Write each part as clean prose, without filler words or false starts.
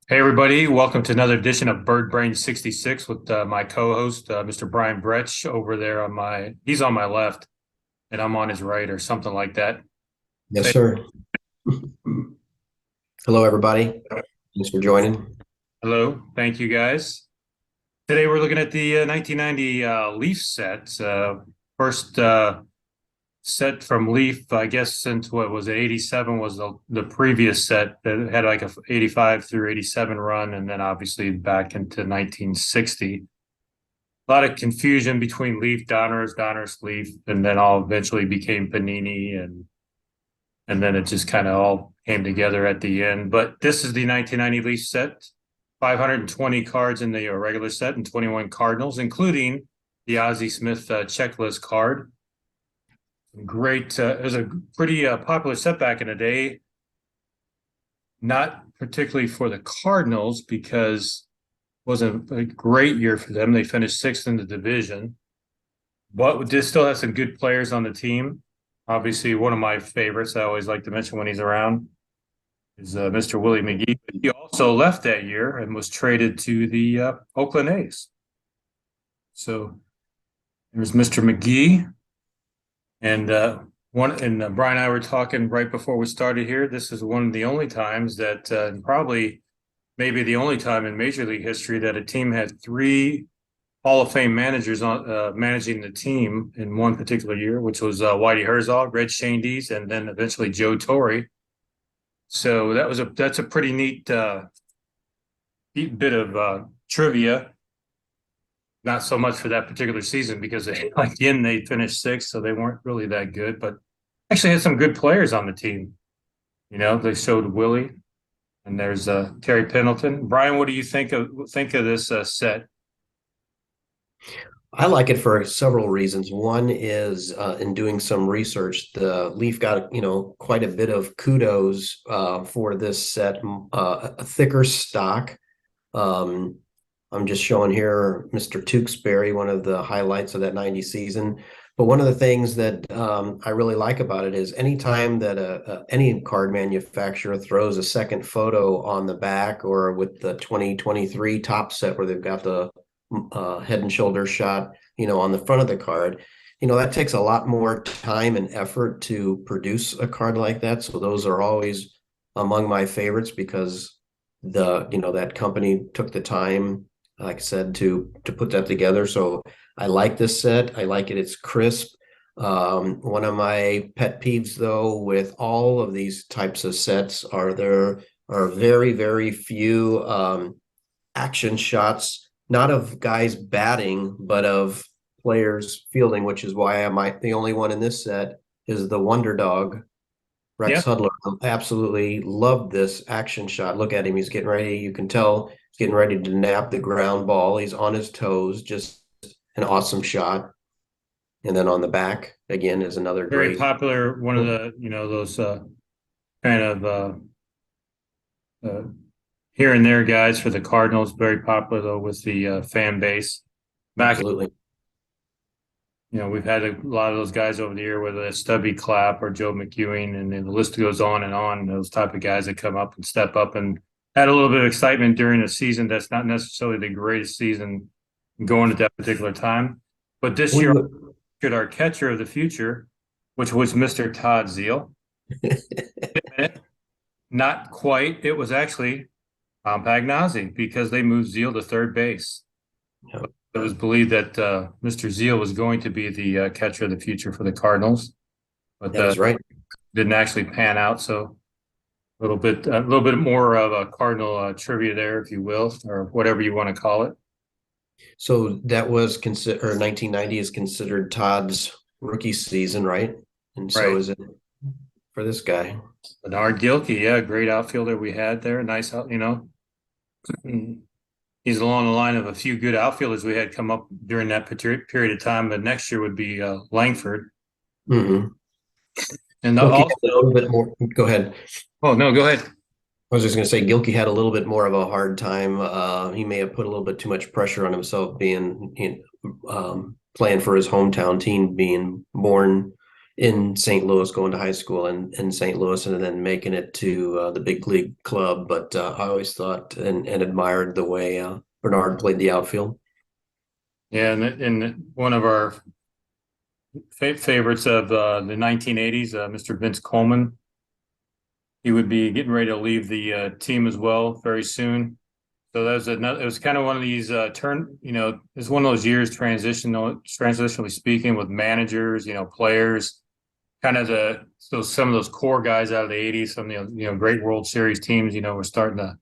Hey everybody, welcome to another edition of Bird Brain 66 with my co-host Mr. Brian Bretsch over there he's on my left and I'm on his right or something like that. Yes, Say sir. Hello, everybody. Thanks for joining. hello, thank you guys. Today we're looking at the 1990 Leaf set. First set from Leaf, I guess since what was it, 87 was the previous set that had like a 85 through 87 run and then obviously back into 1960. A lot of confusion between Leaf Donruss, Donruss Leaf, and then all eventually became Panini, and then it just kind of all came together at the end. But this is the 1990 Leaf set, 520 cards in the regular set, and 21 Cardinals, including the Ozzie Smith checklist card. Great, it was a pretty popular set back in the day. Not particularly for the Cardinals because it wasn't a great year for them. They finished sixth in the division. But this still has some good players on the team. Obviously, one of my favorites I always like to mention when he's around is Mr. Willie McGee. But he also left that year and was traded to the Oakland A's. So there's Mr. McGee, and Brian and I were talking right before we started here. This is one of the only times that probably maybe the only time in Major League history that a team had three Hall of Fame managers on managing the team in one particular year, which was Whitey Herzog, Red Shandies, and then eventually Joe Torre. So that's a pretty neat bit of trivia. Not so much for that particular season because again they finished sixth, so they weren't really that good. But actually had some good players on the team. You know, they showed Willie, and there's Terry Pendleton. Brian, what do you think of this set? I like it for several reasons. One is in doing some research, the Leaf got, quite a bit of kudos for this set, a thicker stock. Um, I'm just showing here Mr. Tewksbury, one of the highlights of that 90 season. But one of the things that I really like about it is anytime that any card manufacturer throws a second photo on the back or with the 2023 top set where they've got the head and shoulder shot, on the front of the card, that takes a lot more time and effort to produce a card like that. So those are always among my favorites because that company took the time, like I said, to put that together. So I like this set. I like it. It's crisp. One of my pet peeves, though, with all of these types of sets there are very, very few action shots, not of guys batting, but of players fielding, which is why the only one in this set is the Wonder Dog, Yeah, Rex Hudler. Absolutely loved this action shot. Look at him. He's getting ready. You can tell he's getting ready to nap the ground ball. He's on his toes. Just an awesome shot. And then on the back, again, is another very great. popular. One of the those kind of uh, here and there guys for the Cardinals. Very popular though with the fan base. Back, Absolutely. we've had a lot of those guys over the year, whether it's Stubby Clapp or Joe McEwing, and then the list goes on and on. Those type of guys that come up and step up and had a little bit of excitement during a season that's not necessarily the greatest season going at that particular time. But this We year, would. our catcher of the future, which was Mr. Todd Zeal. Not quite. It was actually Pagnozzi because they moved Zeal to third base. Yeah, It was believed that Mr. Zeal was going to be the catcher of the future for the Cardinals, but that is right. didn't actually pan out. So a little bit more of a Cardinal trivia there, if you will, or whatever you want to call it. So that was consider or 1990 is considered Todd's rookie season, right? And so Right. is it for this guy. Bernard Gilkey, yeah, great outfielder we had there. Nice, he's along the line of a few good outfielders we had come up during that period of time. But next year would be Langford, Mm-hmm. and Gilkey also, had a little bit more. Go ahead. oh no, go ahead. I was just going to say Gilkey had a little bit more of a hard time. He may have put a little bit too much pressure on himself, being playing for his hometown team, being born in St. Louis, going to high school in St. Louis, and then making it to the big league club. But I always thought and admired the way Bernard played the outfield. Yeah, and one of our favorites of the 1980s, Mr. Vince Coleman. He would be getting ready to leave the team as well very soon. So that was another. It was kind of one of these it's one of those years transitionally speaking, with managers, players, kind of some of those core guys out of the '80s, some of the great World Series teams, were starting to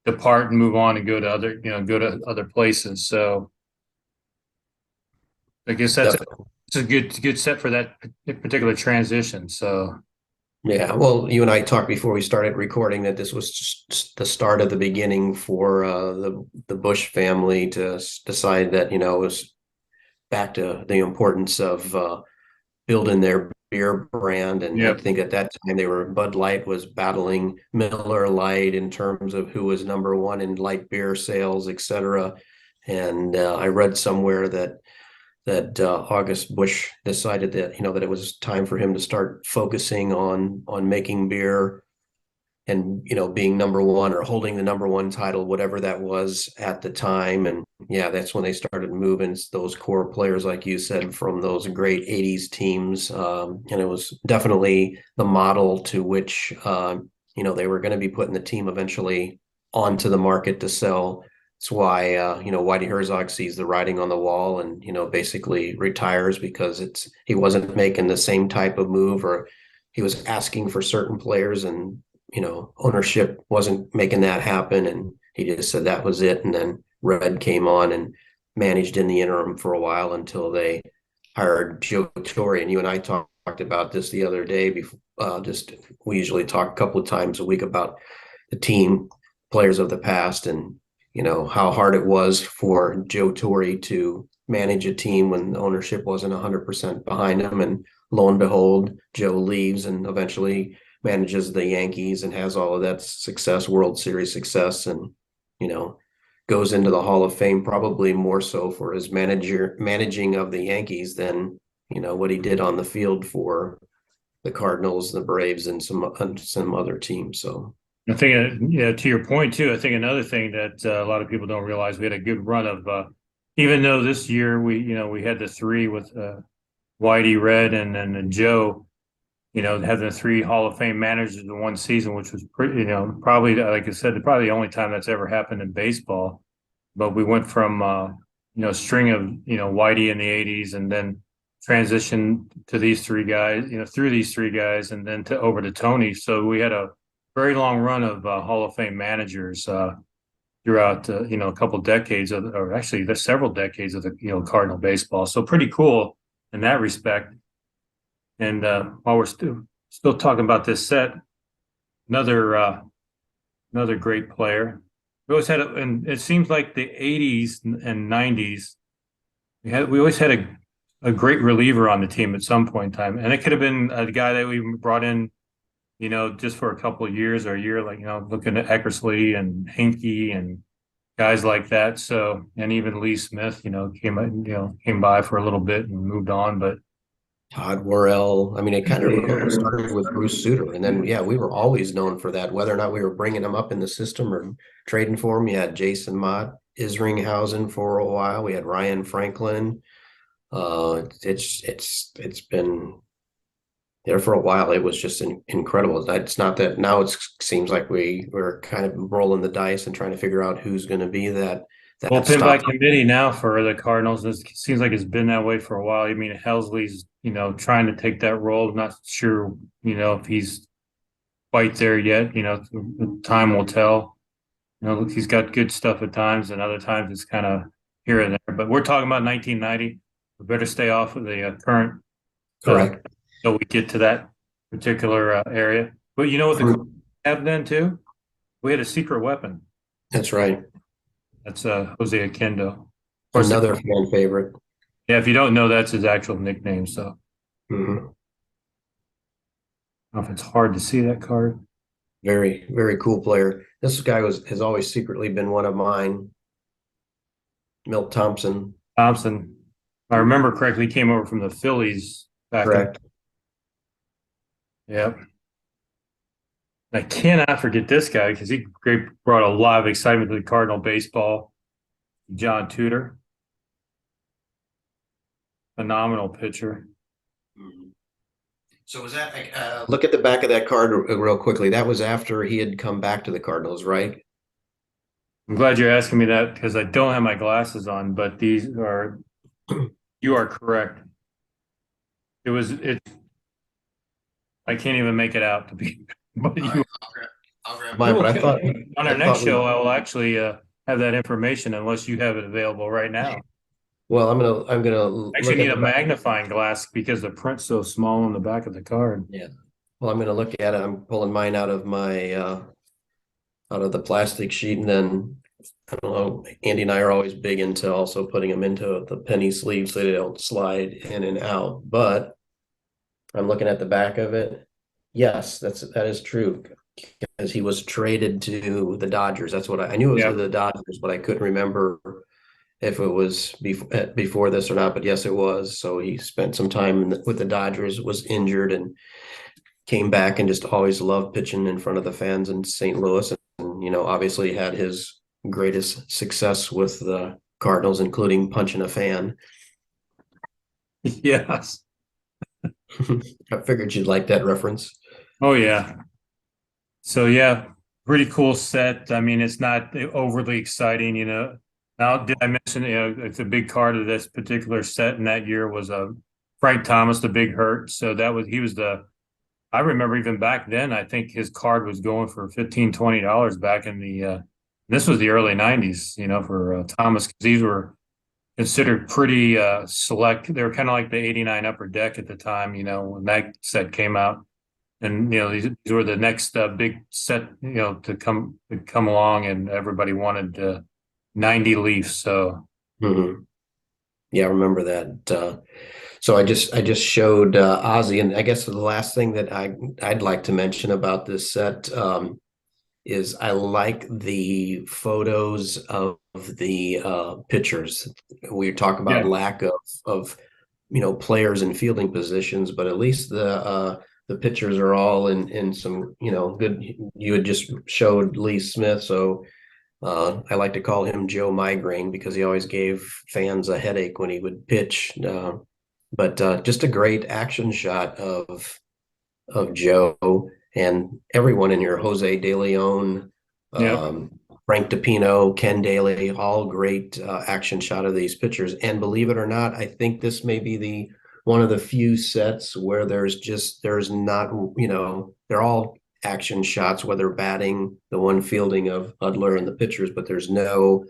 depart and move on and go to other places. So I guess Definitely. it's a good set for that particular transition. So Yeah, well, you and I talked before we started recording that this was just the start of the beginning for the Bush family to decide that it was back to the importance of building their beer brand. And I yeah, think at that time Bud Light was battling Miller Lite in terms of who was number one in light beer sales, et cetera. And I read somewhere that August Bush decided that it was time for him to start focusing on making beer and being number one or holding the number one title, whatever that was at the time. And yeah, that's when they started moving those core players, like you said, from those great '80s teams. And it was definitely the model to which they were going to be putting the team eventually onto the market to sell. It's why Whitey Herzog sees the writing on the wall and basically retires, because he wasn't making the same type of move, or he was asking for certain players and ownership wasn't making that happen, and he just said that was it. And then Red came on and managed in the interim for a while until they hired Joe Torre. And you and I talked about this the other day. Before, we usually talk a couple of times a week about the team players of the past, and how hard it was for Joe Torre to manage a team when ownership wasn't 100% behind him. And lo and behold, Joe leaves and eventually manages the Yankees and has all of that success, World Series success, and you know goes into the Hall of Fame, probably more so for his managing of the Yankees than what he did on the field for the Cardinals, the Braves, and some other teams. So I think, yeah, to your point too, I think another thing that a lot of people don't realize, we had a good run of, even though this year we had the three with Whitey, Red, and then Joe, having the three Hall of Fame managers in one season, which was pretty, probably, like I said, probably the only time that's ever happened in baseball. But we went from, string of, Whitey in the '80s, and then transition to these three guys, through these three guys, and then over to Tony. So we had a very long run of Hall of Fame managers throughout, a couple decades or actually there's several decades of the, Cardinal baseball. So pretty cool in that respect. And while we're still talking about this set, another another great player. We always had, and it seems like the '80s and '90s, we always had a great reliever on the team at some point in time, and it could have been a guy that we brought in, just for a couple of years or a year, like looking at Eckersley and Hinkie and guys like that. So, and even Lee Smith, came by for a little bit and moved on, but Todd Worrell. I mean, it kind of started with Bruce Sutter, and then yeah, we were always known for that. Whether or not we were bringing him up in the system or trading for him, you had Jason Mott, Isringhausen for a while. We had Ryan Franklin. It's been there for a while. It was just incredible. It's not that now it seems like we're kind of rolling the dice and trying to figure out who's going to be well, that pin by stop. committee now for the Cardinals. It seems like it's been that way for a while. I mean, Helsley's, trying to take that role. Not sure, if he's quite there yet. Time will tell. He's got good stuff at times, and other times it's kind of here and there. But we're talking about 1990. We better stay off of the current Correct. until we get to that particular area. But you know what the Cardinals have then too? We had a secret weapon. That's right. That's Jose Akendo. Of course, Another fan favorite. yeah. If you don't know, that's his actual nickname. So I Mhm. don't know if it's hard to see that card. Very, very cool player. This guy has always secretly been one of mine. Milt Thompson. Thompson, if I remember correctly, came over from the Phillies back in Correct. Yep. I cannot forget this guy because he brought a lot of excitement to the Cardinal baseball. John Tudor, phenomenal pitcher. Mhm. So was that look at the back of that card real quickly. That was after he had come back to the Cardinals, right? I'm glad you're asking me that because I don't have my glasses on, but you are correct. It. I can't even make it out to be, but All you. right, I'll grab We mine, will but on I our next thought show. we I will actually have that information unless you have it available right now. well, I'm gonna I actually look at need the a back. magnifying glass because the print's so small on the back of the card. Yeah. Well, I'm gonna look at it. I'm pulling mine out of my out of the plastic sheet, and then I don't know. Andy and I are always big into also putting them into the penny sleeve so they don't slide in and out. But I'm looking at the back of it. Yes, that is true because he was traded to the Dodgers. That's what I knew it was Yeah. the Dodgers, but I couldn't remember if it was before this or not. But yes, it was. So he spent some time with the Dodgers, was injured, and came back and just always loved pitching in front of the fans in St. Louis. And, obviously had his greatest success with the Cardinals, including punching a fan. Yes. I figured you'd like that reference. Oh yeah. So yeah, pretty cool set. I mean, it's not overly exciting. Now, did I mention it's a big card of this particular set in that year was Frank Thomas, the big hurt. So he was the I remember even back then, I think his card was going for $15-20 back in this was the early 90s, for Thomas, because these were considered pretty select. They were kind of like the 89 Upper Deck at the time, when that set came out. And, these were the next big set, to come along, and everybody wanted 90 Leafs. So, Mm-hmm. Yeah, I remember that. So I just showed Ozzy, and I guess the last thing that I'd like to mention about this set is I like the photos of the pitchers. We talk about yeah, lack of players in fielding positions, but at least the pitchers are all in some good. You had just showed Lee Smith, so I like to call him Joe Migraine because he always gave fans a headache when he would pitch. But just a great action shot of Joe and everyone in here, Jose De Leon, yeah, Frank DePino, Ken Daly, all great action shot of these pitchers. And believe it or not, I think this may be the one of the few sets where there's not, they're all action shots, whether batting, the one fielding of Udler and the pitchers, but there's no,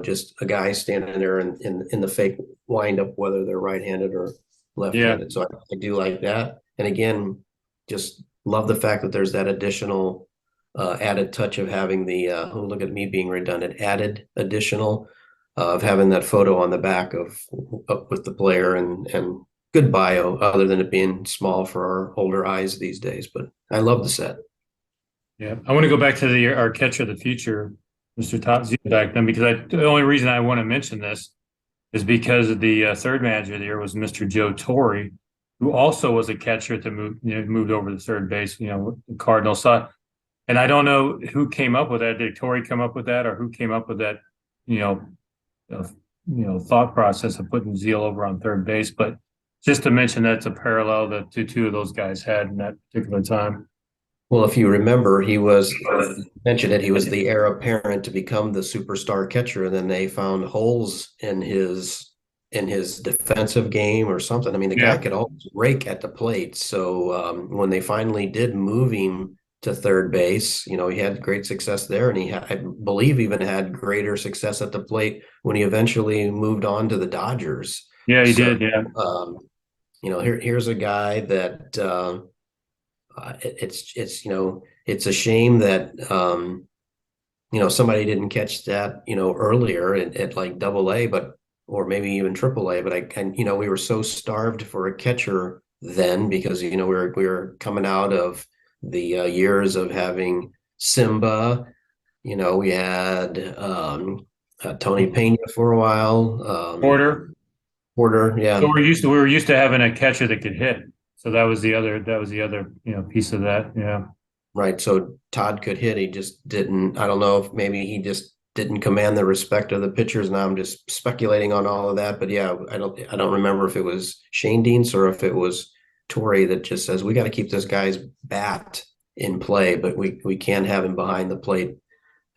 just a guy standing there in the fake windup, whether they're right-handed or yeah, left-handed. So I do like that. And again, just love the fact that there's that additional added touch of having the oh, look at me being redundant, added additional of having that photo on the back of up with the player and good bio, other than it being small for our older eyes these days. But I love the set. yeah. I want to go back to our catcher of the future, Mr. Back then, because the only reason I want to mention this is because the third manager of the year was Mr. Joe Torre, who also was a catcher that moved over to third base, with the Cardinals. So, and I don't know who came up with that. Did Torre come up with that, or who came up with that, you know, uh, thought process of putting Zeal over on third base? But just to mention that's a parallel that the two of those guys had in that particular time. Well, if you remember, he was mentioned it. He was the heir apparent to become the superstar catcher, and then they found holes in his defensive game or something. I mean, the guy Yeah, could always rake at the plate. So when they finally did move him to third base, he had great success there, and I believe, even had greater success at the plate when he eventually moved on to the Dodgers. yeah, he So, did. Yeah, um, here's a guy that. It's a shame that somebody didn't catch that earlier at like double A, but or maybe even triple A. But we were so starved for a catcher then because we were coming out of the years of having Simba. We had Tony Pena for a while. Porter. Porter, So yeah. we were used to having a catcher that could hit. So that was the other piece of that. Yeah. Right. So Todd could hit. He just didn't. I don't know if maybe he just didn't command the respect of the pitchers. Now I'm just speculating on all of that. But yeah, I don't remember if it was Shane Deans or if it was Torrey that just says we got to keep this guy's bat in play, but we can't have him behind the plate.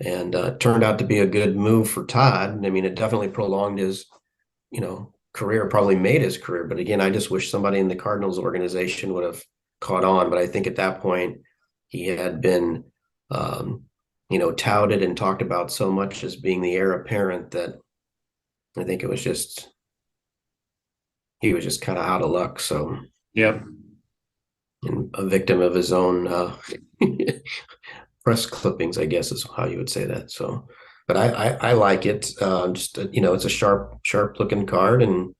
And turned out to be a good move for Todd. I mean, it definitely prolonged his, career, probably made his career. But again, I just wish somebody in the Cardinals organization would have caught on. But I think at that point, he had been, touted and talked about so much as being the heir apparent that I think he was just kind of out of luck. So, Yep. and a victim of his own press clippings, I guess is how you would say that. So, but I like it. Just it's a sharp looking card, and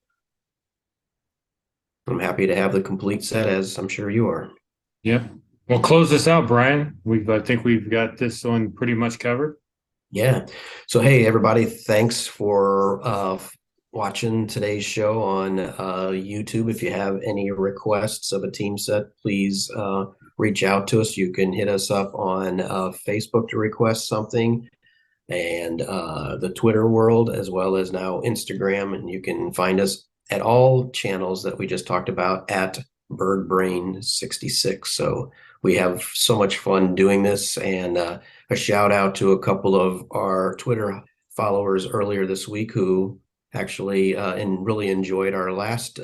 I'm happy to have the complete set, as I'm sure you are. Yep. Well, close this out, Brian. I think we've got this one pretty much covered. Yeah. So, hey, everybody, thanks for watching today's show on YouTube. If you have any requests of a team set, please reach out to us. You can hit us up on Facebook to request something, and the Twitter world, as well as now Instagram. And you can find us at all channels that we just talked about at BirdBrain66. So we have so much fun doing this. And a shout out to a couple of our Twitter followers earlier this week who actually and really enjoyed our last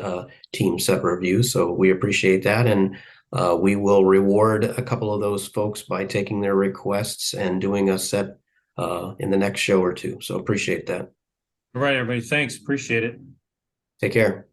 team set review. So we appreciate that. And we will reward a couple of those folks by taking their requests and doing a set in the next show or two. So appreciate that. All right, everybody. Thanks. Appreciate it. Take care.